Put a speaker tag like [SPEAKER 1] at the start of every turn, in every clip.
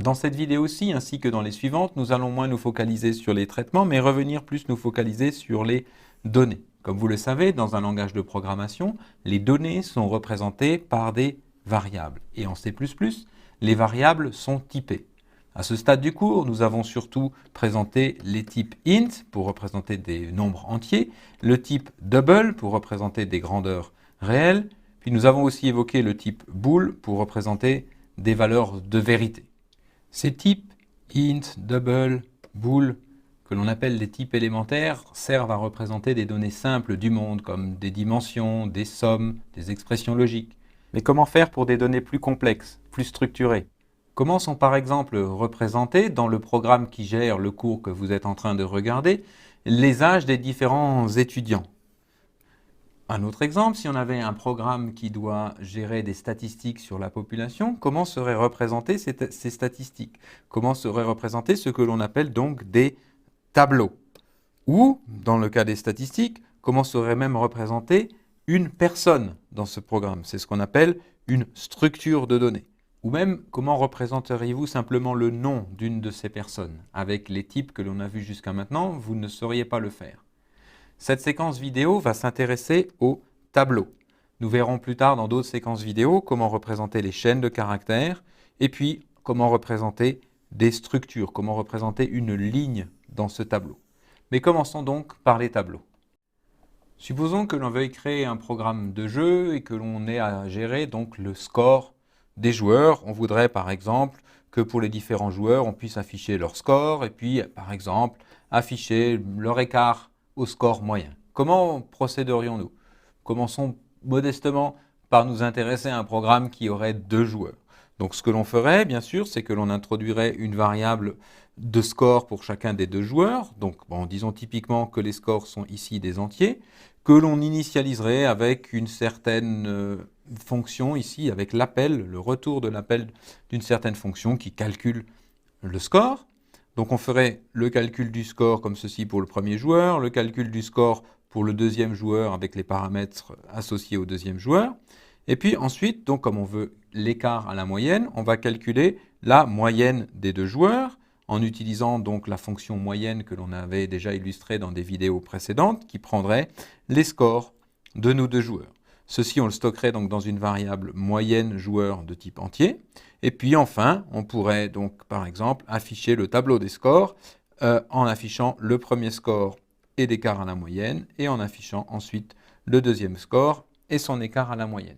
[SPEAKER 1] Dans cette vidéo-ci, ainsi que dans les suivantes, nous allons moins nous focaliser sur les traitements, mais revenir plus nous focaliser sur les données. Comme vous le savez, dans un langage de programmation, les données sont représentées par des variables. Et en C++, les variables sont typées. À ce stade du cours, nous avons surtout présenté les types int pour représenter des nombres entiers, le type double pour représenter des grandeurs réelles, puis nous avons aussi évoqué le type bool pour représenter des valeurs de vérité. Ces types int, double, bool, que l'on appelle les types élémentaires, servent à représenter des données simples du monde comme des dimensions, des sommes, des expressions logiques. Mais comment faire pour des données plus complexes, plus structurées? Comment sont par exemple représentés dans le programme qui gère le cours que vous êtes en train de regarder les âges des différents étudiants? Un autre exemple, si on avait un programme qui doit gérer des statistiques sur la population, comment seraient représentées ces statistiques? Comment seraient représentés ce que l'on appelle donc des tableaux? Ou, dans le cas des statistiques, comment serait même représentée une personne dans ce programme? C'est ce qu'on appelle une structure de données. Ou même, comment représenteriez-vous simplement le nom d'une de ces personnes? Avec les types que l'on a vus jusqu'à maintenant, vous ne sauriez pas le faire. Cette séquence vidéo va s'intéresser aux tableaux. Nous verrons plus tard dans d'autres séquences vidéo comment représenter les chaînes de caractères et puis comment représenter des structures, comment représenter une ligne dans ce tableau. Mais commençons donc par les tableaux. Supposons que l'on veuille créer un programme de jeu et que l'on ait à gérer donc le score des joueurs. On voudrait par exemple que pour les différents joueurs, on puisse afficher leur score et puis par exemple afficher leur écart au score moyen. Comment procéderions-nous? Commençons modestement par nous intéresser à un programme qui aurait 2 joueurs. Donc ce que l'on ferait, bien sûr, c'est que l'on introduirait une variable de score pour chacun des 2 joueurs. Donc disons typiquement que les scores sont ici des entiers, que l'on initialiserait avec une certaine fonction ici, avec l'appel, le retour de l'appel d'une certaine fonction qui calcule le score. Donc on ferait le calcul du score comme ceci pour le premier joueur, le calcul du score pour le deuxième joueur avec les paramètres associés au deuxième joueur. Et puis ensuite, donc comme on veut l'écart à la moyenne, on va calculer la moyenne des 2 joueurs en utilisant donc la fonction moyenne que l'on avait déjà illustrée dans des vidéos précédentes qui prendrait les scores de nos 2 joueurs. Ceci, on le stockerait donc dans une variable moyenne joueur de type entier. Et puis enfin, on pourrait donc par exemple afficher le tableau des scores en affichant le premier score et l'écart à la moyenne et en affichant ensuite le deuxième score et son écart à la moyenne.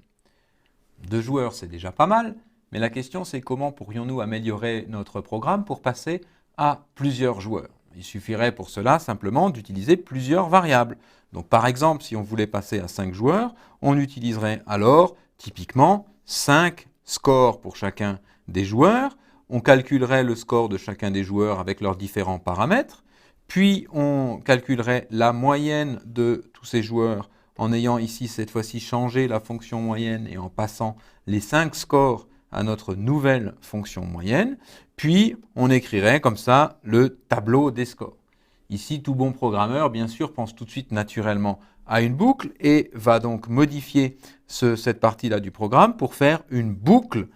[SPEAKER 1] 2 joueurs, c'est déjà pas mal, mais la question c'est comment pourrions-nous améliorer notre programme pour passer à plusieurs joueurs? Il suffirait pour cela simplement d'utiliser plusieurs variables. Donc par exemple, si on voulait passer à 5 joueurs, on utiliserait alors typiquement 5 scores pour chacun des joueurs. On calculerait le score de chacun des joueurs avec leurs différents paramètres. Puis on calculerait la moyenne de tous ces joueurs en ayant ici cette fois-ci changé la fonction moyenne et en passant les 5 scores à notre nouvelle fonction moyenne, puis on écrirait comme ça le tableau des scores. Ici, tout bon programmeur, bien sûr, pense tout de suite naturellement à une boucle et va donc modifier cette partie-là du programme pour faire une boucle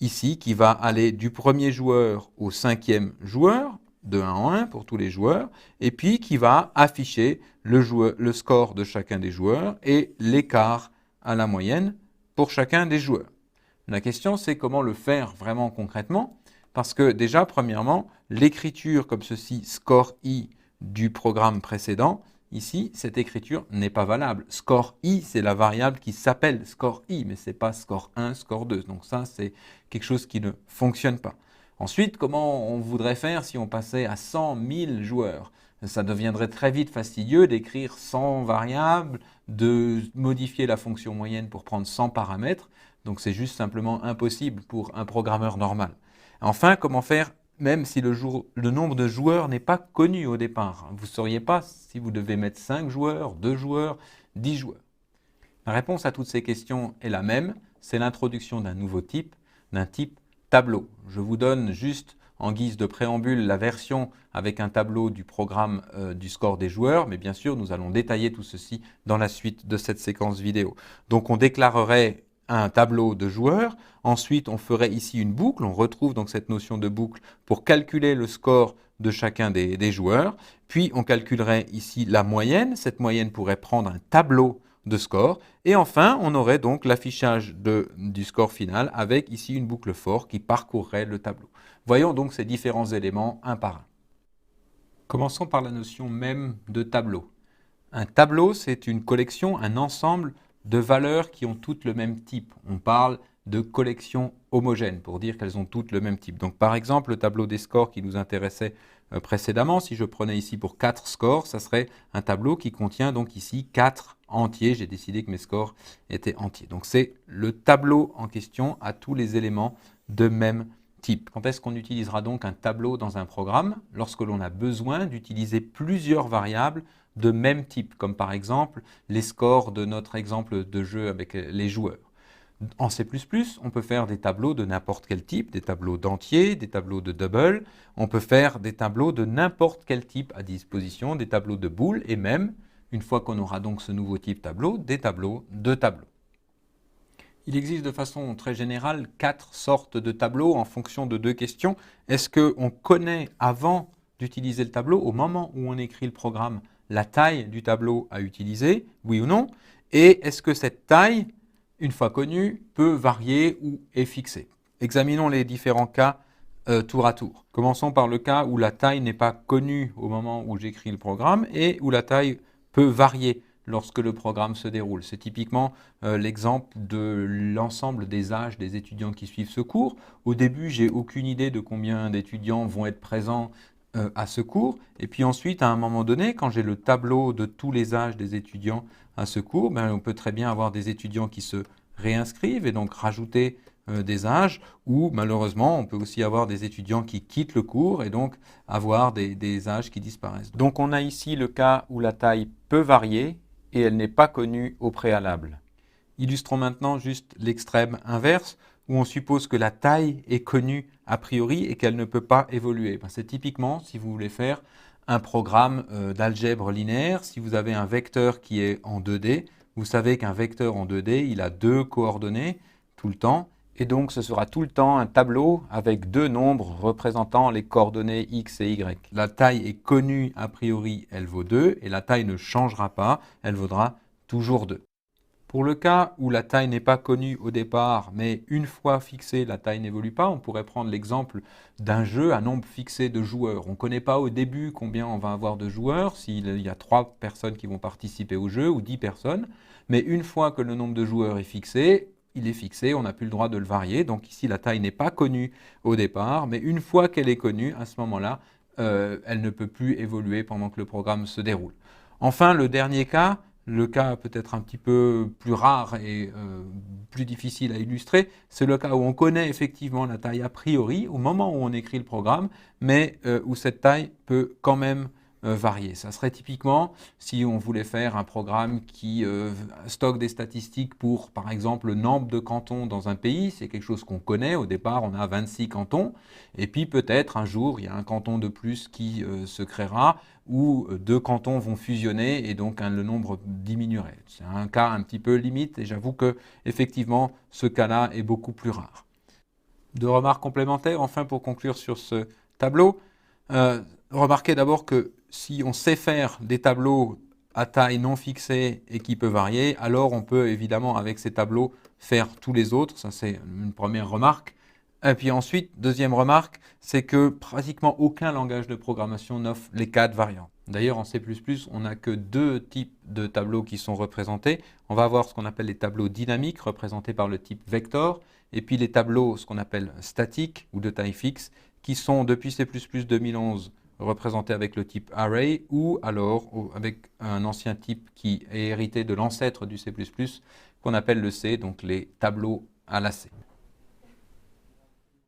[SPEAKER 1] ici qui va aller du premier joueur au 5e joueur, de 1 en 1 pour tous les joueurs, et puis qui va afficher le score de chacun des joueurs et l'écart à la moyenne pour chacun des joueurs. La question, c'est comment le faire vraiment concrètement, parce que déjà, premièrement, l'écriture comme ceci, score i du programme précédent, ici, cette écriture n'est pas valable. Score i, c'est la variable qui s'appelle score i, mais ce n'est pas score 1, score 2. Donc ça, c'est quelque chose qui ne fonctionne pas. Ensuite, comment on voudrait faire si on passait à 100 000 joueurs? Ça deviendrait très vite fastidieux d'écrire 100 variables, de modifier la fonction moyenne pour prendre 100 paramètres. Donc c'est juste simplement impossible pour un programmeur normal. Enfin, comment faire même si le nombre de joueurs n'est pas connu au départ? Vous ne sauriez pas si vous devez mettre 5 joueurs, 2 joueurs, 10 joueurs. La réponse à toutes ces questions est la même, c'est l'introduction d'un nouveau type, d'un type tableau. Je vous donne juste en guise de préambule la version avec un tableau du programme du score des joueurs, mais bien sûr nous allons détailler tout ceci dans la suite de cette séquence vidéo. Donc on déclarerait un tableau de joueurs. Ensuite, on ferait ici une boucle. On retrouve donc cette notion de boucle pour calculer le score de chacun des joueurs. Puis, on calculerait ici la moyenne. Cette moyenne pourrait prendre un tableau de score. Et enfin, on aurait donc l'affichage du score final avec ici une boucle for qui parcourrait le tableau. Voyons donc ces différents éléments un par un. Commençons par la notion même de tableau. Un tableau, c'est une collection, un ensemble de valeurs qui ont toutes le même type. On parle de collection homogène pour dire qu'elles ont toutes le même type. Donc par exemple, le tableau des scores qui nous intéressait précédemment, si je prenais ici pour 4 scores, ça serait un tableau qui contient donc ici 4 entiers. J'ai décidé que mes scores étaient entiers. Donc c'est le tableau en question à tous les éléments de même type. Quand est-ce qu'on utilisera donc un tableau dans un programme? Lorsque l'on a besoin d'utiliser plusieurs variables de même type, comme par exemple les scores de notre exemple de jeu avec les joueurs. En C++, on peut faire des tableaux de n'importe quel type, des tableaux d'entiers, des tableaux de double, on peut faire des tableaux de n'importe quel type à disposition, des tableaux de boules et même, une fois qu'on aura donc ce nouveau type tableau, des tableaux de tableaux. Il existe de façon très générale 4 sortes de tableaux en fonction de 2 questions. Est-ce qu'on connaît avant d'utiliser le tableau, au moment où on écrit le programme, la taille du tableau à utiliser, oui ou non? Et est-ce que cette taille, une fois connue, peut varier ou est fixée? Examinons les différents cas tour à tour. Commençons par le cas où la taille n'est pas connue au moment où j'écris le programme et où la taille peut varier lorsque le programme se déroule. C'est typiquement l'exemple de l'ensemble des âges des étudiants qui suivent ce cours. Au début, j'ai aucune idée de combien d'étudiants vont être présents à ce cours. Et puis ensuite, à un moment donné, quand j'ai le tableau de tous les âges des étudiants à ce cours, on peut très bien avoir des étudiants qui se réinscrivent et donc rajouter des âges, ou malheureusement, on peut aussi avoir des étudiants qui quittent le cours et donc avoir des âges qui disparaissent. Donc on a ici le cas où la taille peut varier et elle n'est pas connue au préalable. Illustrons maintenant juste l'extrême inverse, où on suppose que la taille est connue a priori et qu'elle ne peut pas évoluer. C'est typiquement, si vous voulez faire un programme d'algèbre linéaire, si vous avez un vecteur qui est en 2D, vous savez qu'un vecteur en 2D, il a 2 coordonnées tout le temps, et donc ce sera tout le temps un tableau avec 2 nombres représentant les coordonnées x et y. La taille est connue a priori, elle vaut 2, et la taille ne changera pas, elle vaudra toujours 2. Pour le cas où la taille n'est pas connue au départ, mais une fois fixée, la taille n'évolue pas, on pourrait prendre l'exemple d'un jeu à nombre fixé de joueurs. On ne connaît pas au début combien on va avoir de joueurs, s'il y a 3 personnes qui vont participer au jeu ou 10 personnes, mais une fois que le nombre de joueurs est fixé, il est fixé, on n'a plus le droit de le varier. Donc ici, la taille n'est pas connue au départ, mais une fois qu'elle est connue, à ce moment-là, elle ne peut plus évoluer pendant que le programme se déroule. Enfin, le dernier cas, le cas peut-être un petit peu plus rare et plus difficile à illustrer, c'est le cas où on connaît effectivement la taille a priori au moment où on écrit le programme, mais où cette taille peut quand même varier. Ça serait typiquement si on voulait faire un programme qui stocke des statistiques pour, par exemple, le nombre de cantons dans un pays. C'est quelque chose qu'on connaît. Au départ, on a 26 cantons. Et puis peut-être un jour, il y a un canton de plus qui se créera où 2 cantons vont fusionner et donc le nombre diminuerait. C'est un cas un petit peu limite et j'avoue que effectivement, ce cas-là est beaucoup plus rare. 2 remarques complémentaires, enfin, pour conclure sur ce tableau. Remarquez d'abord que si on sait faire des tableaux à taille non fixée et qui peut varier, alors on peut évidemment avec ces tableaux faire tous les autres. Ça, c'est une première remarque. Et puis ensuite, deuxième remarque, c'est que pratiquement aucun langage de programmation n'offre les 4 variantes. D'ailleurs, en C++, on n'a que 2 types de tableaux qui sont représentés. On va avoir ce qu'on appelle les tableaux dynamiques, représentés par le type vector, et puis les tableaux, ce qu'on appelle statiques ou de taille fixe, qui sont depuis C++ 2011 représentés avec le type array ou alors avec un ancien type qui est hérité de l'ancêtre du C++, qu'on appelle le C, donc les tableaux à lacets.